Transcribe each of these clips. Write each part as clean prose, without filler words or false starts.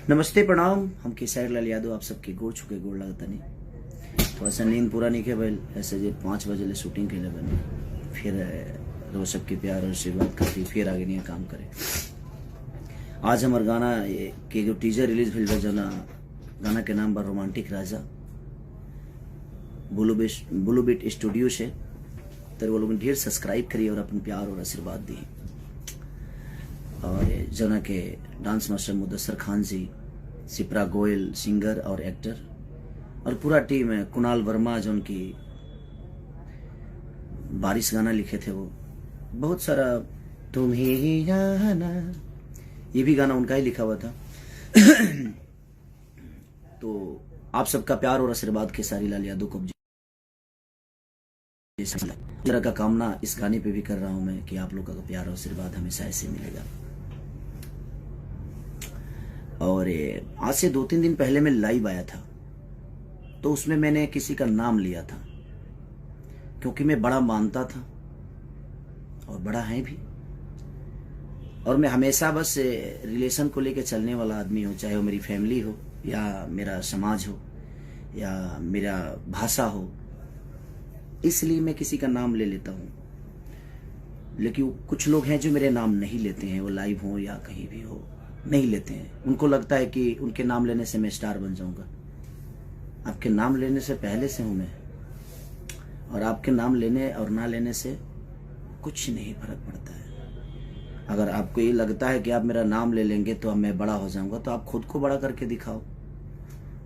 नमस्ते प्रणाम। हम केसरी लाल यादव आप सबके गोड़ छुके गोड़ लगता नहीं। थोड़ा सा नींद पूरा नहीं के भाई, ऐसे जो 5 बजे ले शूटिंग के लिए बने, फिर रोज सबके प्यार और आशीर्वाद करती फिर आगे नहीं काम करे। आज हमारे गाना के जो टीजर रिलीज भइल बा, जना गाना के नाम बा रोमांटिक राजा। ब्लू बीट स्टूडियो से तो वो लोग ढेर सब्सक्राइब करिए और अपन प्यार और आशीर्वाद दिए। और जना के डांस मास्टर मुदस्सर खान जी, सिप्रा गोयल सिंगर और एक्टर, और पूरा टीम है। कुणाल वर्मा जो उनकी बारिश गाना लिखे थे, वो बहुत सारा तुम ही जाना, ये भी गाना उनका ही लिखा हुआ था। तो आप सबका प्यार और आशीर्वाद केसरी लाल यादव को तरह का कामना इस गाने पे भी कर रहा हूं मैं कि आप लोगों का प्यार और आशीर्वाद हमेशा ऐसे मिलेगा। और आज से 2-3 दिन पहले मैं लाइव आया था, तो उसमें मैंने किसी का नाम लिया था क्योंकि मैं बड़ा मानता था और बड़ा है भी। और मैं हमेशा बस रिलेशन को लेकर चलने वाला आदमी हूँ, चाहे वो मेरी फैमिली हो या मेरा समाज हो या मेरा भाषा हो, इसलिए मैं किसी का नाम ले लेता हूँ। लेकिन कुछ लोग हैं जो मेरे नाम नहीं लेते हैं, वो लाइव हो या कहीं भी हो नहीं लेते हैं। उनको लगता है कि उनके नाम लेने से मैं स्टार बन जाऊंगा। आपके नाम लेने से पहले से हूं मैं, और आपके नाम लेने और ना लेने से कुछ नहीं फर्क पड़ता है। अगर आपको ये लगता है कि आप मेरा नाम ले लेंगे तो अब मैं बड़ा हो जाऊंगा, तो आप खुद को बड़ा करके दिखाओ,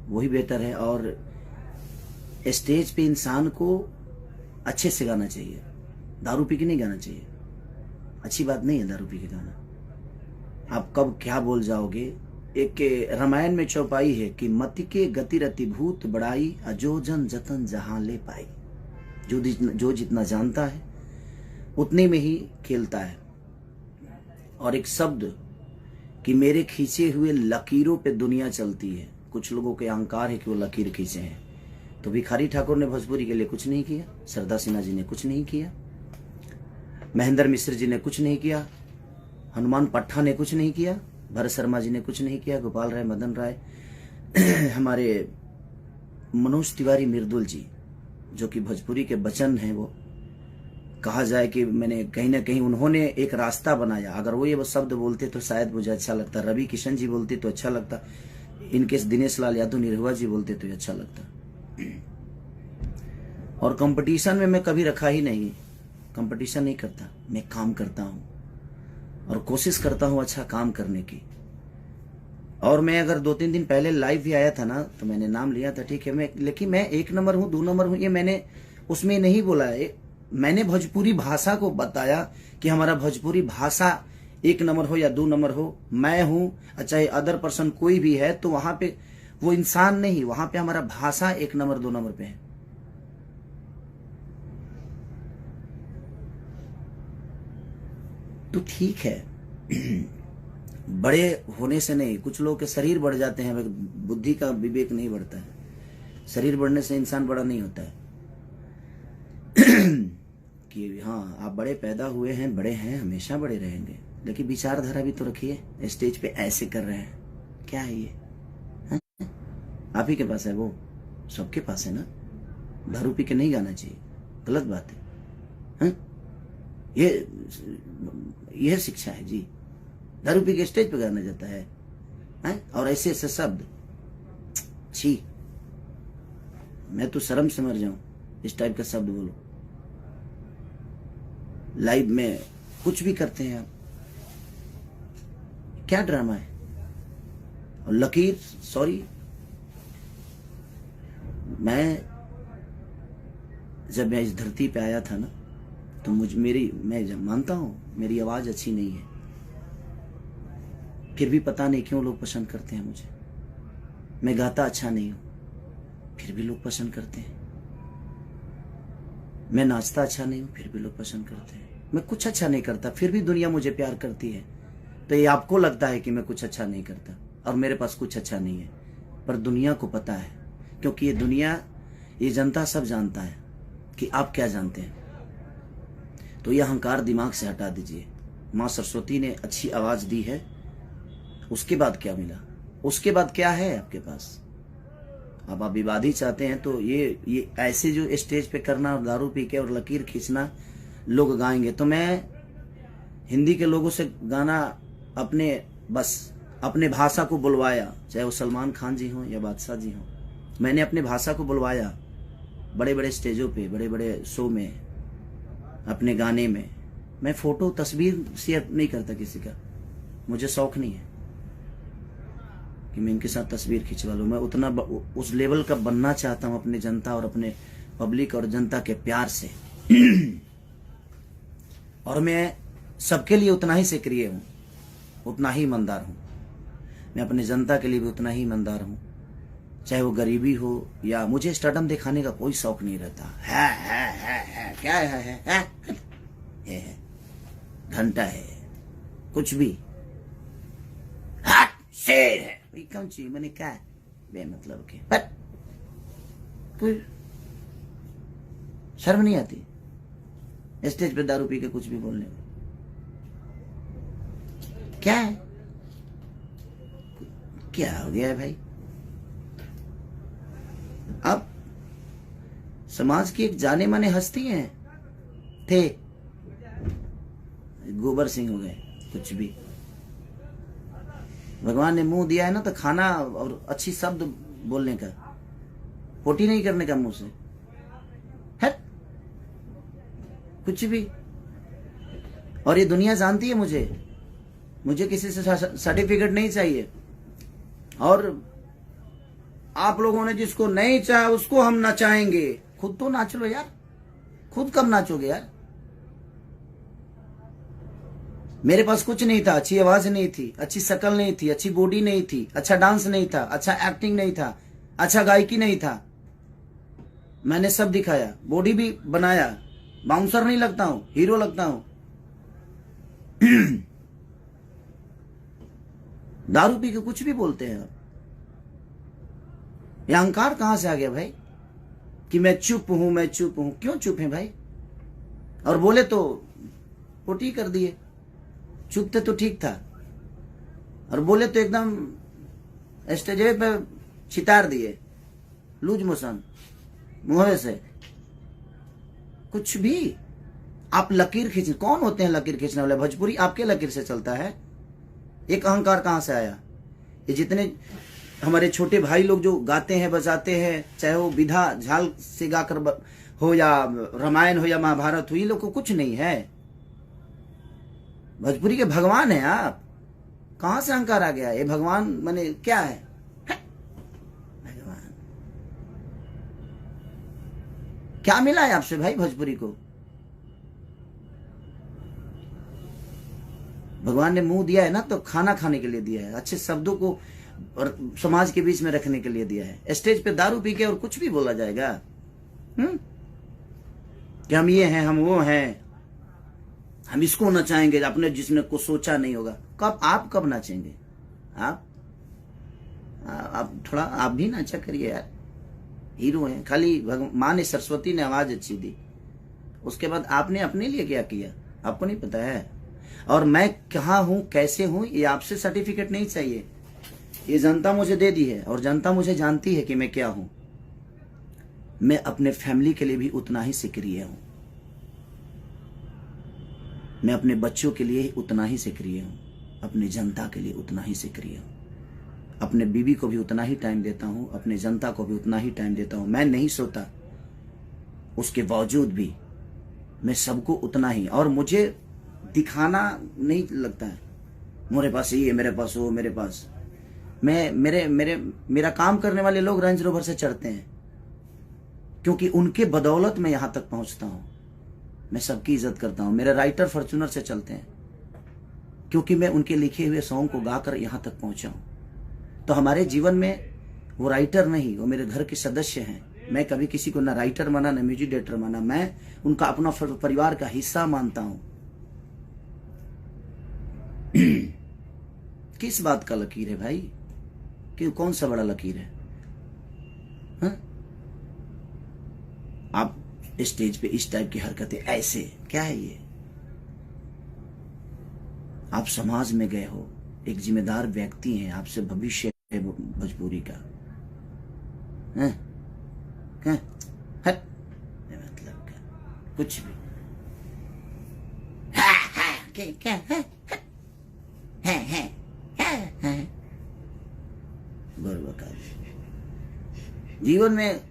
वही बेहतर है। और स्टेज पे इंसान को अच्छे से गाना चाहिए, दारू पी के नहीं गाना चाहिए। अच्छी बात नहीं है दारू पी के गाना। आप कब क्या बोल जाओगे। एक रामायण में चौपाई है कि मति के गति रति भूत बड़ाई, अजो जन जतन जहां ले पाई। जो जितना जानता है उतने में ही खेलता है। और एक शब्द कि मेरे खींचे हुए लकीरों पे दुनिया चलती है। कुछ लोगों के अहंकार है कि वो लकीर खींचे हैं, तो भिखारी ठाकुर ने भोजपुरी के लिए कुछ नहीं किया, सरदा सिन्हा जी ने कुछ नहीं किया, महेंद्र मिश्र जी ने कुछ नहीं किया, हनुमान पट्टा ने कुछ नहीं किया, भरत शर्मा जी ने कुछ नहीं किया, गोपाल राय, मदन राय, हमारे मनोज तिवारी मिर्दुल जी जो कि भोजपुरी के बचन हैं, वो कहा जाए कि मैंने कहीं ना कहीं उन्होंने एक रास्ता बनाया। अगर वो ये शब्द बोलते तो शायद मुझे अच्छा लगता, रवि किशन जी बोलते तो अच्छा लगता, इनके दिनेश लाल यादव निरहुआ जी बोलते तो अच्छा लगता। और कंपटीशन में मैं कभी रखा ही नहीं, कंपटीशन नहीं करता, मैं काम करता हूं और कोशिश करता हूं अच्छा काम करने की। और मैं अगर 2-3 दिन पहले लाइव भी आया था ना, तो मैंने नाम लिया था, ठीक है, लेकिन मैं 1 नंबर हूं 2 नंबर हूं ये मैंने उसमें नहीं बोला है। मैंने भोजपुरी भाषा को बताया कि हमारा भोजपुरी भाषा 1 नंबर हो या 2 नंबर हो, मैं हूं चाहे अदर पर्सन कोई भी है, तो वहां पे वो इंसान नहीं, वहां पे हमारा भाषा 1 नंबर 2 नंबर पे है। तो ठीक है, बड़े होने से नहीं, कुछ लोगों के शरीर बढ़ जाते हैं, बुद्धि का विवेक नहीं बढ़ता है। शरीर बढ़ने से इंसान बड़ा नहीं होता है। कि हाँ आप बड़े पैदा हुए हैं, बड़े हैं, हमेशा बड़े रहेंगे, लेकिन विचारधारा भी तो रखिए। स्टेज पे ऐसे कर रहे हैं, क्या है ये? है? आप ही के पास है, वो सबके पास है ना। दारू पी के नहीं गाना चाहिए, गलत बात है। यह शिक्षा है जी। दारू पी के स्टेज पे गाना जाता है, और ऐसे ऐसे शब्द, छी, मैं तो शर्म से मर जाऊं इस टाइप का शब्द बोलो। लाइव में कुछ भी करते हैं आप, क्या ड्रामा है। और लकीर, सॉरी, मैं जब मैं इस धरती पे आया था ना, तो मैं मानता हूं मेरी आवाज अच्छी नहीं है, फिर भी पता नहीं क्यों लोग पसंद करते हैं मुझे। मैं गाता अच्छा नहीं हूं, फिर भी लोग पसंद करते हैं। मैं नाचता अच्छा नहीं हूं, फिर भी लोग पसंद करते हैं। मैं कुछ अच्छा नहीं करता, फिर भी दुनिया मुझे प्यार करती है। तो ये आपको लगता है कि मैं कुछ अच्छा नहीं करता और मेरे पास कुछ अच्छा नहीं है, पर दुनिया को पता है, क्योंकि ये दुनिया, ये जनता सब जानता है कि आप क्या जानते हैं। तो यह अहंकार दिमाग से हटा दीजिए। माँ सरस्वती ने अच्छी आवाज दी है, उसके बाद क्या मिला? उसके बाद क्या है आपके पास? अब आप विवादी चाहते हैं तो ये ऐसे जो स्टेज पे करना और दारू पी के और लकीर खींचना लोग गाएंगे, तो मैं हिंदी के लोगों से गाना अपने भाषा को बुलवाया, चाहे वो सलमान खान जी हों या बादशाह जी हों। मैंने अपने भाषा को बुलवाया बड़े बड़े स्टेजों पे, बड़े बड़े शो में, अपने गाने में। मैं फोटो तस्वीर शेयर नहीं करता किसी का, मुझे शौक नहीं है कि मैं इनके साथ तस्वीर खिंचवा लूँ। मैं उतना उस लेवल का बनना चाहता हूँ अपने जनता और अपने पब्लिक और जनता के प्यार से। और मैं सबके लिए उतना ही सक्रिय हूँ, उतना ही ईमानदार हूँ। मैं अपने जनता के लिए भी उतना ही ईमानदार हूँ, चाहे वो गरीबी हो या मुझे स्टारडम दिखाने का कोई शौक नहीं रहता। है क्या है घंटा है, कुछ भी शेर है, कौन ची मैंने क्या है बेमतलब के, बट कोई शर्म नहीं आती स्टेज पे दारू पी के कुछ भी बोलने में? क्या है, क्या हो गया है भाई? अब समाज की एक जाने माने हस्ती हैं, थे, गोबर सिंह हो गए, कुछ भी। भगवान ने मुंह दिया है ना तो खाना और अच्छी शब्द बोलने का, पोटी नहीं करने का मुंह से, है कुछ भी। और ये दुनिया जानती है मुझे किसी से सर्टिफिकेट नहीं चाहिए। और आप लोगों ने जिसको नहीं चाहा उसको हम नचाएंगे। खुद तो नाच लो यार, खुद कब नाचोगे यार? मेरे पास कुछ नहीं था, अच्छी आवाज नहीं थी, अच्छी शक्ल नहीं थी, अच्छी बॉडी नहीं थी, अच्छा डांस नहीं था, अच्छा एक्टिंग नहीं था, अच्छा गायकी नहीं था। मैंने सब दिखाया, बॉडी भी बनाया, बाउंसर नहीं लगता हूं, हीरो लगता हूं। दारू पी के कुछ भी बोलते हैं आप। ये अहंकार कहां से आ गया भाई कि मैं चुप हूं, मैं चुप हूं? क्यों चुप है भाई? और बोले तो पोटी कर दिए, चुप थे तो ठीक था, और बोले तो एकदम स्टेज पे छितार दिए, लूज मोशन मुंह से। कुछ भी आप लकीर खींच, कौन होते हैं लकीर खींचने वाले? भोजपुरी आपके लकीर से चलता है। एक अहंकार कहां से आया? ये जितने हमारे छोटे भाई लोग जो गाते हैं बजाते हैं, चाहे वो विधा झाल से गाकर हो या रामायण हो या महाभारत हो, ये लोग को कुछ नहीं है। भोजपुरी के भगवान है आप। कहां से अहंकार आ गया? ये भगवान माने क्या है? भगवान क्या मिला है आपसे भाई भोजपुरी को? भगवान ने मुंह दिया है ना तो खाना खाने के लिए दिया है, अच्छे शब्दों को और समाज के बीच में रखने के लिए दिया है। स्टेज पे दारू पी के और कुछ भी बोला जाएगा कि हम ये हैं, हम वो हैं, हम इसको नचाएंगे, अपने जिसने को सोचा नहीं होगा। कब नाचेंगे आप थोड़ा आप भी नाचा करिए यार, हीरो हैं। खाली माँ ने, सरस्वती ने आवाज अच्छी दी, उसके बाद आपने अपने लिए क्या किया आपको नहीं पता है। और मैं कहाँ हूं, कैसे हूं, ये आपसे सर्टिफिकेट नहीं चाहिए, ये जनता मुझे दे दी है और जनता मुझे जानती है कि मैं क्या हूं। मैं अपने फैमिली के लिए भी उतना ही सक्रिय हूं, मैं अपने बच्चों के लिए उतना ही सक्रिय हूं, अपने जनता के लिए उतना ही सक्रिय हूं, अपने बीवी को भी उतना ही टाइम देता हूं, अपने जनता को भी उतना ही टाइम देता हूं। मैं नहीं सोता, उसके बावजूद भी मैं सबको उतना ही, और मुझे दिखाना नहीं लगता है मेरे पास ये, मेरे पास वो, मेरे पास मेरा काम करने वाले लोग रेंज रोवर से चढ़ते हैं क्योंकि उनके बदौलत मैं यहां तक पहुंचता हूं। मैं सबकी इज्जत करता हूं। मेरे राइटर फॉर्च्यूनर से चलते हैं क्योंकि मैं उनके लिखे हुए सॉन्ग को गाकर यहां तक पहुंचा हूं। तो हमारे जीवन में वो राइटर नहीं, वो मेरे घर के सदस्य हैं। मैं कभी किसी को ना राइटर माना ना म्यूजिक डायरेक्टर माना, मैं उनका अपना परिवार का हिस्सा मानता हूं। किस बात का लकीर है भाई? कि कौन सा बड़ा लकीर है? हा? आप स्टेज पे इस टाइप की हरकतें, ऐसे क्या है ये? आप समाज में गए हो, एक जिम्मेदार व्यक्ति हैं, आपसे भविष्य भोजपुरी का है क्या? हट, मतलब क्या कुछ भी क्या है? जीवन में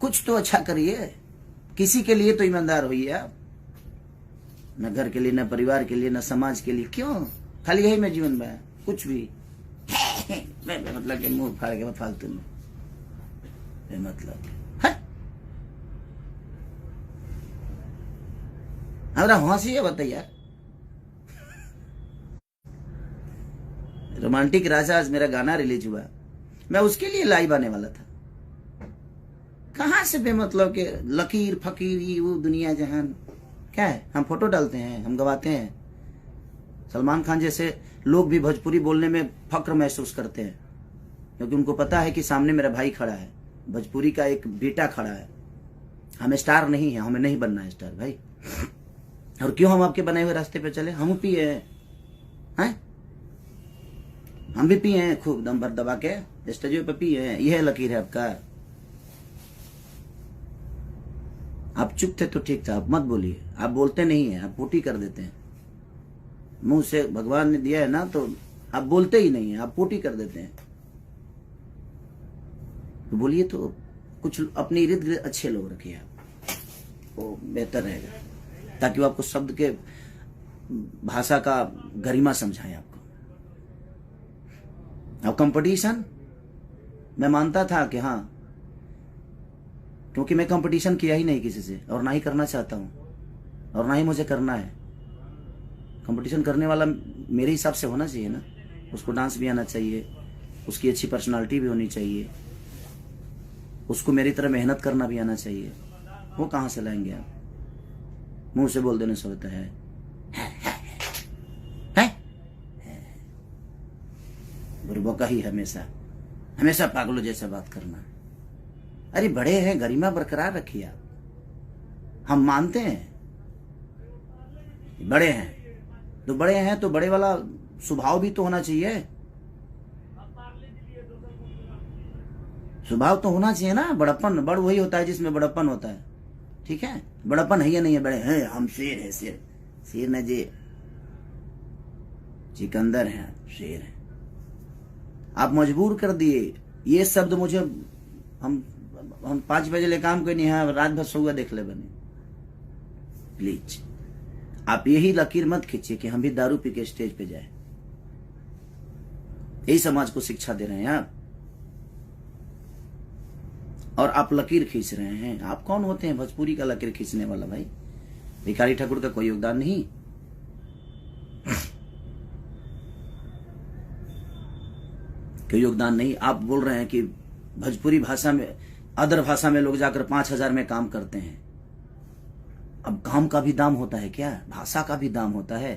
कुछ तो अच्छा करिए, किसी के लिए तो ईमानदार होइए आप, न घर के लिए, न परिवार के लिए, न समाज के लिए। क्यों खाली यही में जीवन में कुछ भी मतलब के मुंह फाड़ के फालतू में मतलब हमारा हंसी है बताइए। रोमांटिक राजा आज मेरा गाना रिलीज हुआ, मैं उसके लिए लाइव आने वाला था। कहां से बेमतलब के लकीर फकीर ये वो दुनिया जहान क्या है? हम फोटो डालते हैं, हम गवाते हैं। सलमान खान जैसे लोग भी भोजपुरी बोलने में फक्र महसूस करते हैं, क्योंकि उनको पता है कि सामने मेरा भाई खड़ा है, भोजपुरी का एक बेटा खड़ा है। हम स्टार नहीं है, हमें नहीं बनना है स्टार भाई। और क्यों हम आपके बनाए हुए रास्ते पे चले? हम पिए हैं, हम भी पिए हैं खूब दम भर दबा के स्टेज पे पिए हैं। यह लकीर है आपका। आप चुप थे तो ठीक था, आप मत बोलिए। आप बोलते नहीं है, आप पोटी कर देते हैं। मुंह से भगवान ने दिया है ना, तो आप बोलते ही नहीं है, आप पोटी कर देते हैं। तो बोलिए तो कुछ अपने इर्द गिर्द अच्छे लोग रखिए आप, वो बेहतर रहेगा, ताकि वो आपको शब्द के भाषा का गरिमा समझाएं आपको। अब कंपटीशन मैं मानता था कि हाँ, क्योंकि मैं कंपटीशन किया ही नहीं किसी से, और ना ही करना चाहता हूं, और ना ही मुझे करना है। कंपटीशन करने वाला मेरे हिसाब से होना चाहिए ना, उसको डांस भी आना चाहिए, उसकी अच्छी पर्सनालिटी भी होनी चाहिए, उसको मेरी तरह मेहनत करना भी आना चाहिए। वो कहां से लाएंगे आप? मुंह से बोल देने से होता है। बुरबका ही हमेशा हमेशा पागलों जैसा बात करना। अरे बड़े हैं, गरिमा बरकरार रखिए आप। हम मानते हैं बड़े हैं, तो बड़े हैं तो बड़े वाला स्वभाव भी तो होना चाहिए। स्वभाव तो होना चाहिए ना। बड़प्पन, बड़ वही होता है जिसमें बड़प्पन होता है। ठीक है, बड़प्पन है या नहीं है? बड़े हैं, हम शेर है, शेर शेर न जी, सिकंदर हैं, शेर है। आप मजबूर कर दिए ये शब्द मुझे। हम 5 बजे ले काम कोई नहीं है, रात भर सोगा देख ले बने। प्लीज आप यही लकीर मत खींचिए कि हम भी दारू पी के स्टेज पे जाए। यही समाज को शिक्षा दे रहे हैं आप, और आप लकीर खींच रहे हैं। आप कौन होते हैं भोजपुरी का लकीर खींचने वाला भाई? भिखारी ठाकुर का कोई योगदान नहीं। कोई योगदान नहीं। आप बोल रहे हैं कि भोजपुरी भाषा में, अदर भाषा में लोग जाकर 5,000 में काम करते हैं। अब काम का भी दाम होता है क्या? भाषा का भी दाम होता है।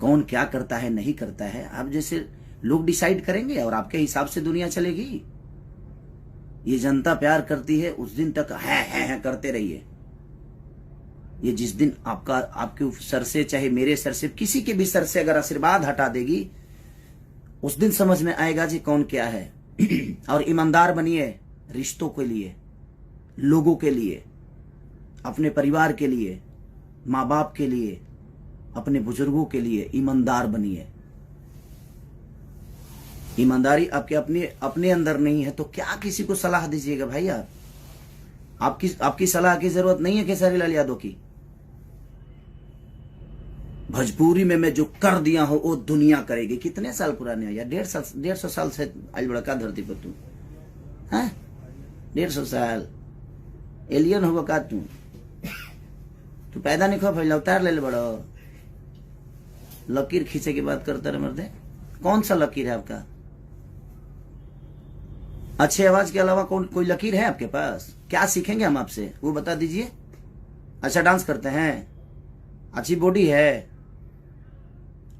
कौन क्या करता है नहीं करता है, आप जैसे लोग डिसाइड करेंगे और आपके हिसाब से दुनिया चलेगी। ये जनता प्यार करती है, उस दिन तक है करते रहिए। ये जिस दिन आपके सर से, चाहे मेरे सर से, किसी के भी सर से अगर आशीर्वाद हटा देगी, उस दिन समझ में आएगा जी कौन क्या है। और ईमानदार बनिए रिश्तों के लिए, लोगों के लिए, अपने परिवार के लिए, माँ बाप के लिए, अपने बुजुर्गों के लिए ईमानदार बनिए। ईमानदारी आपके अपने अंदर नहीं है तो क्या किसी को सलाह दीजिएगा भाई? आपकी सलाह की जरूरत नहीं है खेसारी लाल यादव की। भोजपुरी में मैं जो कर दिया हूं वो दुनिया करेगी। कितने साल पुराने हो यार? 150 साल से आज बड़का धरती पर तू है। 150 साल एलियन होगा का तू पैदा नहीं खो फैला उतार ले बड़ो। लकीर खींचे की बात करता रहे मर्दे। कौन सा लकीर है आपका? अच्छे आवाज के अलावा कोई लकीर है आपके पास? क्या सीखेंगे हम आपसे, वो बता दीजिए। अच्छा डांस करते हैं, अच्छी बॉडी है,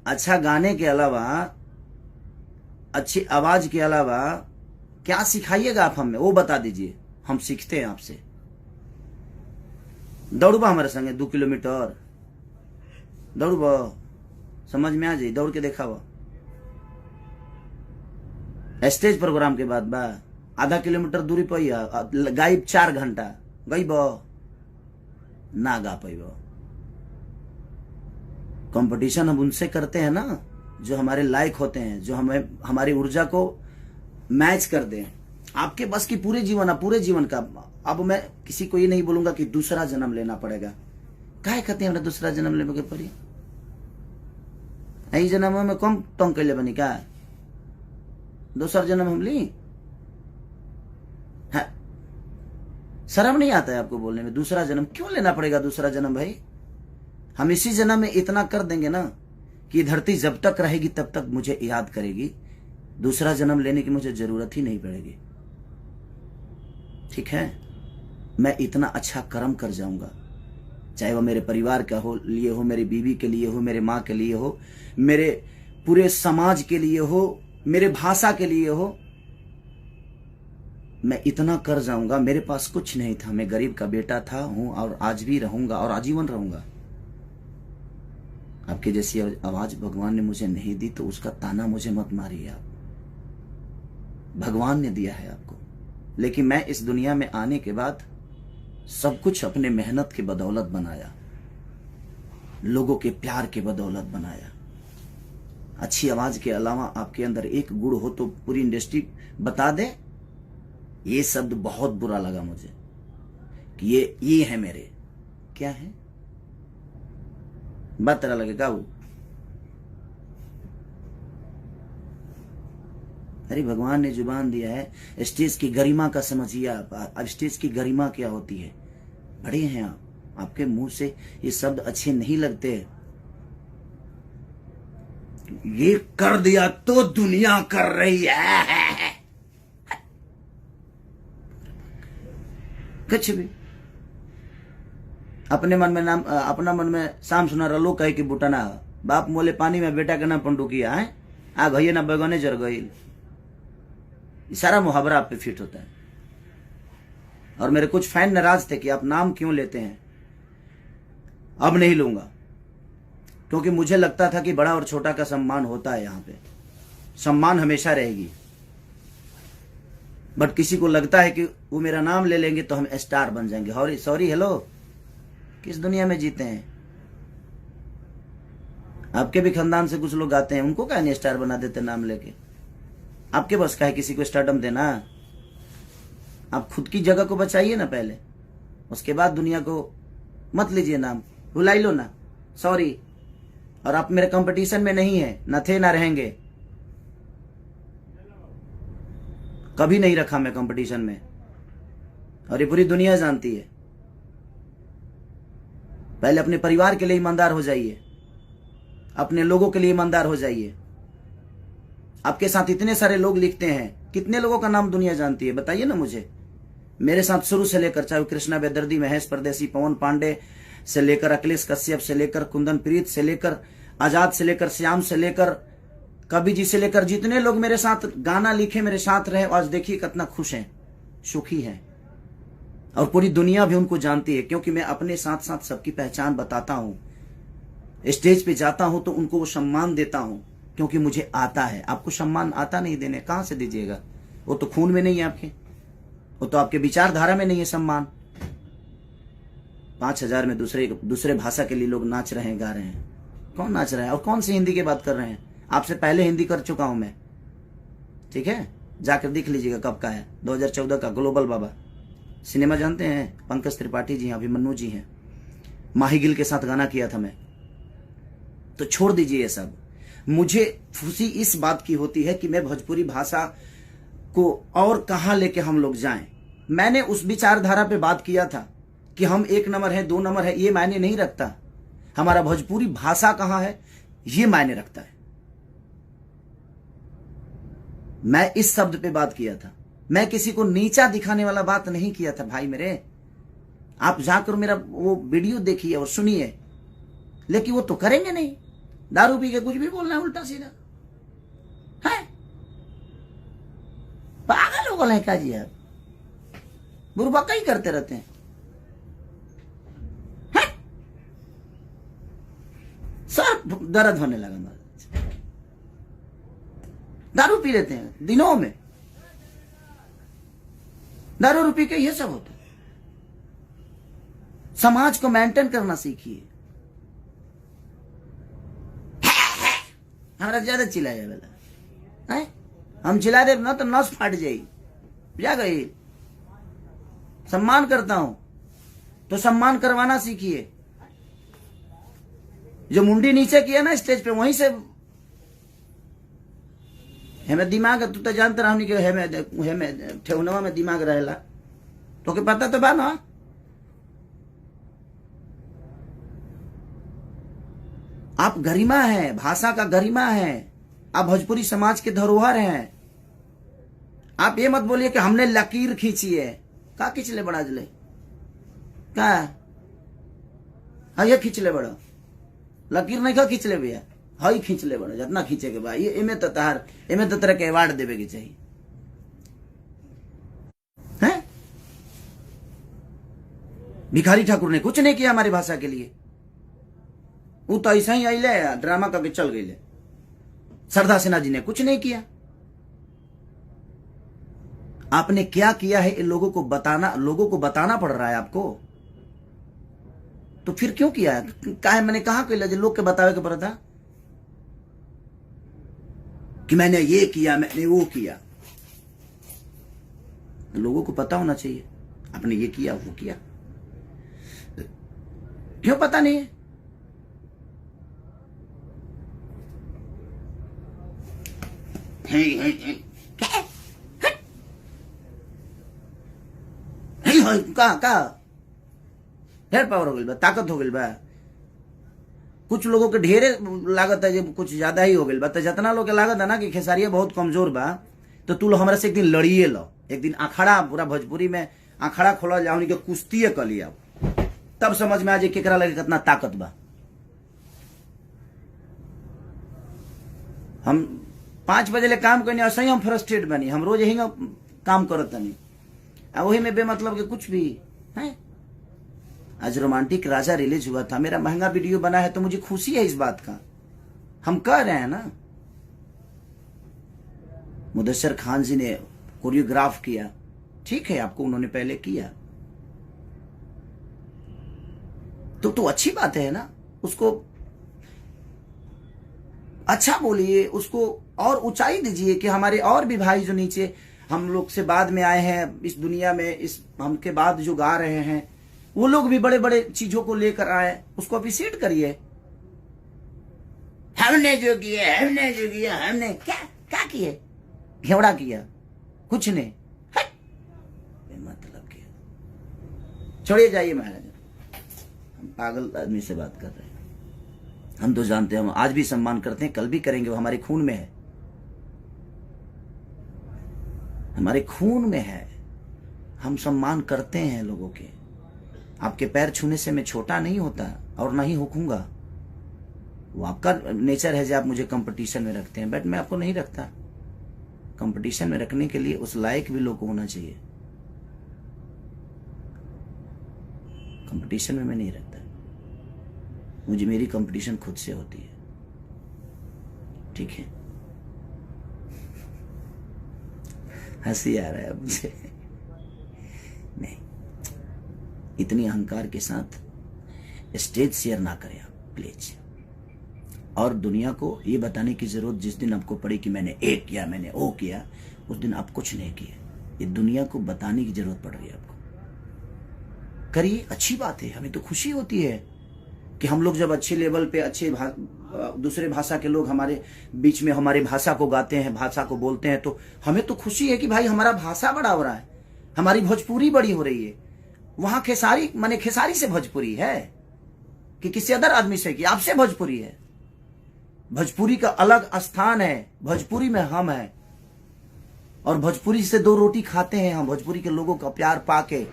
अच्छा गाने के अलावा, अच्छी आवाज के अलावा क्या सिखाइएगा आप हमें, वो बता दीजिए। हम सीखते हैं आपसे। दौड़बा हमारे संगे 2 किलोमीटर दौड़बा, समझ में आ जाए, दौड़ के देखा हुआ। स्टेज प्रोग्राम के बाद बा आधा किलोमीटर दूरी पर गायब 4 घंटा गई ना गा पैब। कंपटीशन हम उनसे करते हैं ना जो हमारे लायक होते हैं, जो हमें हमारी ऊर्जा को मैच कर दें। आपके बस की पूरे जीवन का। अब मैं किसी को ये नहीं बोलूंगा कि दूसरा जन्म लेना पड़ेगा। काहे कहते हैं हमरा दूसरा जन्म लेने के पड़ी? यही जन्म में कम तंग कैले बनी का दूसरा जन्म हम ली? है शर्म नहीं आता है आपको बोलने में? दूसरा जन्म क्यों लेना पड़ेगा? दूसरा जन्म भाई हम इसी जन्म में इतना कर देंगे ना कि धरती जब तक रहेगी तब तक मुझे याद करेगी। दूसरा जन्म लेने की मुझे जरूरत ही नहीं पड़ेगी। ठीक है, मैं इतना अच्छा कर्म कर जाऊंगा, चाहे वो मेरे परिवार का हो लिए हो, मेरी बीवी के लिए हो, मेरे माँ के लिए हो, मेरे पूरे समाज के लिए हो, मेरे भाषा के लिए हो। मैं इतना कर जाऊंगा। मेरे पास कुछ नहीं था, मैं गरीब का बेटा था, हूं और आज भी रहूंगा और आजीवन रहूंगा। आपके जैसी आवाज भगवान ने मुझे नहीं दी तो उसका ताना मुझे मत मारिए आप। भगवान ने दिया है आपको। लेकिन मैं इस दुनिया में आने के बाद सब कुछ अपने मेहनत की बदौलत बनाया, लोगों के प्यार के बदौलत बनाया। अच्छी आवाज के अलावा आपके अंदर एक गुण हो तो पूरी इंडस्ट्री बता दे। ये शब्द बहुत बुरा लगा मुझे कि ये है मेरे। क्या है? बात तरह लगेगा वो। अरे भगवान ने जुबान दिया है, स्टेज की गरिमा का समझिए आप। अब स्टेज की गरिमा क्या होती है? बड़े हैं आप, आपके मुंह से ये शब्द अच्छे नहीं लगते। ये कर दिया तो दुनिया कर रही है। कुछ भी अपने मन में नाम, अपना मन में शाम सुना रलो कहे कि बुटना बाप मोले पानी में बेटा के नाम पंडुकिया है आ गई ना बैगने जर गई। सारा मुहावरा आप पे फिट होता है। और मेरे कुछ फैन नाराज थे कि आप नाम क्यों लेते हैं। अब नहीं लूंगा, क्योंकि मुझे लगता था कि बड़ा और छोटा का सम्मान होता है। यहाँ पे सम्मान हमेशा रहेगी। बट किसी को लगता है कि वो मेरा नाम ले लेंगे तो हम स्टार बन जाएंगे। सॉरी हेलो, किस दुनिया में जीते हैं? आपके भी खानदान से कुछ लोग आते हैं, उनको क्या नहीं स्टार बना देते नाम लेके? आपके बस का है किसी को स्टारडम देना? आप खुद की जगह को बचाइए ना पहले, उसके बाद दुनिया को मत लीजिए नाम, भुलाई लो ना। सॉरी। और आप मेरे कंपटीशन में नहीं है, न थे ना रहेंगे। कभी नहीं रखा मैं कंपटीशन में, और ये पूरी दुनिया जानती है। पहले अपने परिवार के लिए ईमानदार हो जाइए, अपने लोगों के लिए ईमानदार हो जाइए। आपके साथ इतने सारे लोग लिखते हैं, कितने लोगों का नाम दुनिया जानती है बताइए ना मुझे। मेरे साथ शुरू से लेकर, चाहे कृष्णा बेदर्दी, महेश परदेसी, पवन पांडे से लेकर अखिलेश कश्यप से लेकर कुंदन प्रीत से लेकर आजाद से लेकर श्याम से लेकर कवि जी से लेकर, जितने लोग मेरे साथ गाना लिखे, मेरे साथ रहे, आज देखिए कितना खुश हैं, सुखी हैं। और पूरी दुनिया भी उनको जानती है, क्योंकि मैं अपने साथ साथ सबकी पहचान बताता हूं। स्टेज पे जाता हूं तो उनको वो सम्मान देता हूं, क्योंकि मुझे आता है। आपको सम्मान आता नहीं देने, कहां से दीजिएगा? वो तो खून में नहीं है आपके, वो तो आपके विचारधारा में नहीं है सम्मान। 5000 में दूसरे भाषा के लिए लोग नाच रहे हैं, गा रहे हैं। कौन नाच रहा है? और कौन सी हिंदी की बात कर रहे हैं? आपसे पहले हिंदी कर चुका हूं मैं, ठीक है? जाकर देख लीजिएगा कब का है, 2014 का। ग्लोबल बाबा सिनेमा जानते हैं? पंकज त्रिपाठी जी हैं, अभिमन्यु जी हैं, माही गिल के साथ गाना किया था मैं। तो छोड़ दीजिए ये सब। मुझे खुशी इस बात की होती है कि मैं भोजपुरी भाषा को और कहां लेके हम लोग जाएं। मैंने उस विचारधारा पे बात किया था कि हम 1 नंबर है, 2 नंबर है, ये मायने नहीं रखता। हमारा भोजपुरी भाषा कहां है ये मायने रखता है। मैं इस शब्द पे बात किया था। मैं किसी को नीचा दिखाने वाला बात नहीं किया था भाई मेरे। आप जाकर मेरा वो वीडियो देखिए और सुनिए, लेकिन वो तो करेंगे नहीं। दारू पी के कुछ भी बोलना है उल्टा सीधा है। पागल हो गए क्या जी आप? बुरबका ही करते रहते हैं। सर दर्द होने लगा। दारू पी लेते हैं दिनों में, दारू पी के ये सब होता है। समाज को मेंटेन करना सीखिए। हमारा ज्यादा चिल्लाया वाला है, हम चिल्ला दे ना तो नस फाट जाई। क्या गई, सम्मान करता हूं तो सम्मान करवाना सीखिए। जो मुंडी नीचे किया ना स्टेज पे, वहीं से हमें दिमाग, तू तो जानते रहा कि हमें ठेहुनवा में दिमाग रहेला, तो के पता तो बा ना। आप गरिमा है, भाषा का गरिमा है, आप भोजपुरी समाज के धरोहर हैं। आप ये मत बोलिए कि हमने लकीर खींची है। का खींच ले बड़ा जले का, हाँ ये खींच ले बड़ा, लकीर नहीं का खींच ले भैया, हई खींच ले बड़ा, जितना खींचे के भाई। एमे तो तरह के अवार्ड देवे के चाहिए हैं? भिखारी ठाकुर ने कुछ नहीं किया हमारी भाषा के लिए, वो तो ऐसा ही आइले ड्रामा करके चल गई। सरदार सिन्हा जी ने कुछ नहीं किया। आपने क्या किया है लोगों को बताना पड़ रहा है आपको, तो फिर क्यों किया है? काहे मैंने कहा कि लोग के बतावे के पड़ा था कि मैंने ये किया, मैंने वो किया। लोगों को पता होना चाहिए आपने ये किया वो किया। क्यों पता नहीं है? का ढेर पावर हो गई बा, ताकत हो गई बा। कुछ लोगों के ढेरे लागत है, जब कुछ ज्यादा ही हो गई बा। तो जितना लोग के लागत है ना कि खेसारिया बहुत कमजोर बा, तो तू लोग हमारे से एक दिन लड़िए लो। एक दिन अखाड़ा, पूरा भोजपुरी में अखाड़ा खोला जाओ, उनके कुश्ती कर लिया, तब समझ में आ जाए केकरा लगे कितना ताकत बा। हम 5 बजे ले काम करनी, ऐसा ही हम फ्रस्ट्रेट बनी। हम रोज यही काम करत नहीं, वही में बेमतलब के कुछ भी है। आज रोमांटिक राजा रिलीज हुआ था, मेरा महंगा वीडियो बना है, तो मुझे खुशी है इस बात का। हम कह रहे हैं ना, मुदस्सर खान जी ने कोरियोग्राफ किया, ठीक है, आपको उन्होंने पहले किया तो अच्छी बात है ना। उसको अच्छा बोलिए, उसको और ऊंचाई दीजिए कि हमारे और भी भाई जो नीचे हम लोग से बाद में आए हैं इस दुनिया में, इस हमके बाद जो गा रहे हैं, वो लोग भी बड़े बड़े चीजों को लेकर आए, उसको अप्रिशिएट करिए। हमने जो किया हमने क्या किए, घेवड़ा किया, कुछ नहीं, मतलब किया। छोड़िए, जाइए महाराज, हम पागल आदमी से बात कर रहे हैं। हम तो जानते हैं, हम आज भी सम्मान करते हैं, कल भी करेंगे, वो हमारे खून में है, हमारे खून में है। हम सम्मान करते हैं लोगों के। आपके पैर छूने से मैं छोटा नहीं होता और ना ही होऊंगा। वो आपका नेचर है जो आप मुझे कंपटीशन में रखते हैं, बट मैं आपको नहीं रखता। कंपटीशन में रखने के लिए उस लायक भी लोग होना चाहिए। कंपटीशन में मैं नहीं रखता, मुझे मेरी कंपटीशन खुद से होती है, ठीक है। हंसी आ रहा है मुझे। नहीं, इतनी अहंकार के साथ स्टेज शेयर ना करें आप प्लीज। और दुनिया को ये बताने की जरूरत जिस दिन आपको पड़ी कि मैंने ये किया, मैंने वो किया, उस दिन आप कुछ नहीं किए। ये दुनिया को बताने की जरूरत पड़ रही है आपको। करिए, अच्छी बात है, हमें तो खुशी होती है कि हम लोग जब अच्छे लेवल पे, अच्छे दूसरे भाषा के लोग हमारे बीच में हमारी भाषा को गाते हैं, भाषा को बोलते हैं, तो हमें तो खुशी है कि भाई हमारा भाषा बड़ा हो रहा है, हमारी भोजपुरी बड़ी हो रही है। वहां खेसारी माने खेसारी से भोजपुरी है कि किसी अदर आदमी से, कि आपसे भोजपुरी है। भोजपुरी का अलग स्थान है, भोजपुरी में हम हैं, और भोजपुरी से 2 रोटी खाते हैं हम, भोजपुरी के लोगों का प्यार पाके।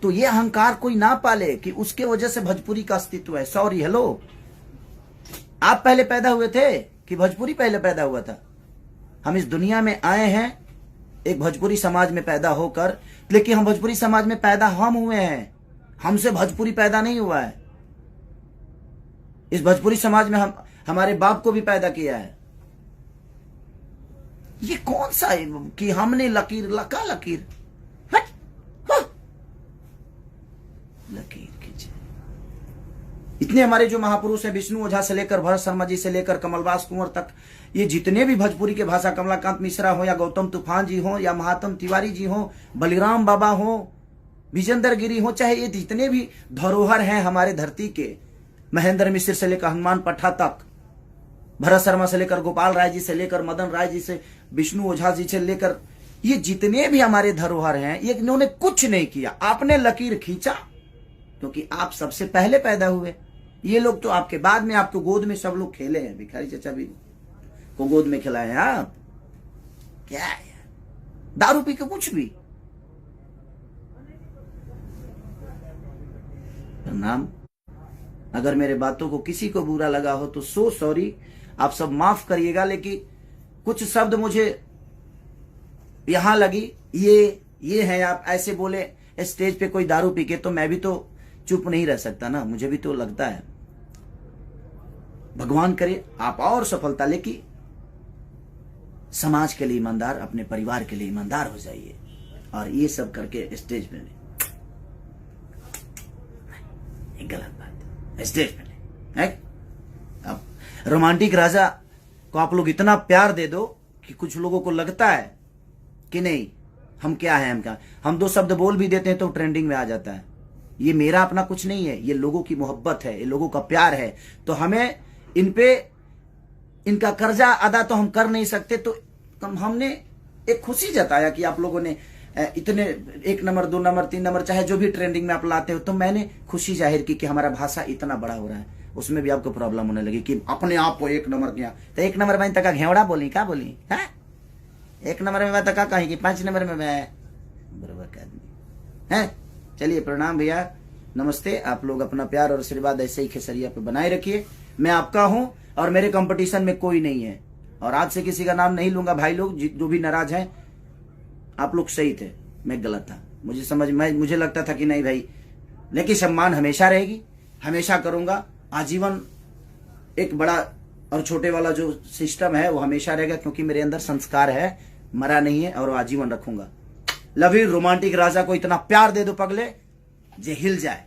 तो ये अहंकार कोई ना पाले कि उसके वजह से भोजपुरी का अस्तित्व है। सॉरी, हेलो, आप पहले पैदा हुए थे कि भोजपुरी पहले पैदा हुआ था? हम इस दुनिया में आए हैं एक भोजपुरी समाज में पैदा होकर, लेकिन हम भोजपुरी समाज में पैदा हम हुए हैं, हमसे भोजपुरी पैदा नहीं हुआ है। इस भोजपुरी समाज में हम हमारे बाप को भी पैदा किया है, ये कौन सा है कि हमने लकीर लका लकीर, हट, हाँ। लकीर खींचे। इतने हमारे जो महापुरुष हैं, विष्णु ओझा से लेकर भरत शर्मा जी से लेकर कमलवास कुंवर तक, ये जितने भी भोजपुरी के भाषा, कमलाकांत मिश्रा हो या गौतम तूफान जी हो या महात्म तिवारी जी हो, बलिराम बाबा हो, विजेंद्र गिरी हो, चाहे ये जितने भी धरोहर हैं हमारे धरती के, महेंद्र मिश्र से लेकर हनुमान पट्टा तक, भरत शर्मा से लेकर गोपाल राय जी से लेकर मदन राय जी से विष्णु ओझा जी से लेकर, ये जितने भी हमारे धरोहर हैं, ये इन्होंने कुछ नहीं किया, आपने लकीर खींचा क्योंकि आप सबसे पहले पैदा हुए। ये लोग तो आपके बाद में, आपको गोद में सब लोग खेले हैं, भिखारी चचा भी को गोद में खिलाए हैं आप। क्या है दारू पी के कुछ भी। नाम, अगर मेरे बातों को किसी को बुरा लगा हो तो सो सॉरी, आप सब माफ करिएगा, लेकिन कुछ शब्द मुझे यहां लगी, ये है, आप ऐसे बोले स्टेज पे कोई दारू पी के, तो मैं भी तो चुप नहीं रह सकता ना, मुझे भी तो लगता है। भगवान करे आप और सफलता, लेकिन समाज के लिए ईमानदार, अपने परिवार के लिए ईमानदार हो जाइए, और ये सब करके स्टेज पे नहीं, गलत बात है, स्टेज पे नहीं है। अब रोमांटिक राजा को आप लोग इतना प्यार दे दो कि कुछ लोगों को लगता है कि नहीं हम क्या है, हम क्या, हम दो शब्द बोल भी देते हैं तो ट्रेंडिंग में आ जाता है। ये मेरा अपना कुछ नहीं है, ये लोगों की मोहब्बत है, ये लोगों का प्यार है, तो हमें इन पे इनका कर्जा अदा तो हम कर नहीं सकते, तो हमने एक खुशी जताया कि आप लोगों ने इतने 1 नंबर 2 नंबर 3 नंबर चाहे जो भी ट्रेंडिंग में आप लाते हो, तो मैंने खुशी जाहिर की कि हमारा भाषा इतना बड़ा हो रहा है। उसमें भी आपको प्रॉब्लम होने लगी कि अपने आप को 1 नंबर किया, तो 1 नंबर में तक घेवड़ा बोली, क्या बोली है, 1 नंबर में मैं तक कहीं कि 5 नंबर में मैं बराबर का आदमी है। चलिए प्रणाम भैया, नमस्ते। आप लोग अपना प्यार और आशीर्वाद ऐसे ही खेसरिया पे बनाए रखिए। मैं आपका हूं और मेरे कंपटीशन में कोई नहीं है, और आज से किसी का नाम नहीं लूंगा। भाई लोग जो भी नाराज हैं, आप लोग सही थे, मैं गलत था, मुझे लगता था कि नहीं भाई, लेकिन सम्मान हमेशा रहेगी, हमेशा करूंगा आजीवन। एक बड़ा और छोटे वाला जो सिस्टम है वो हमेशा रहेगा, क्योंकि मेरे अंदर संस्कार है, मरा नहीं है, और आजीवन रखूंगा। Love you. रोमांटिक राजा को इतना प्यार दे दो पगले जे हिल जाए।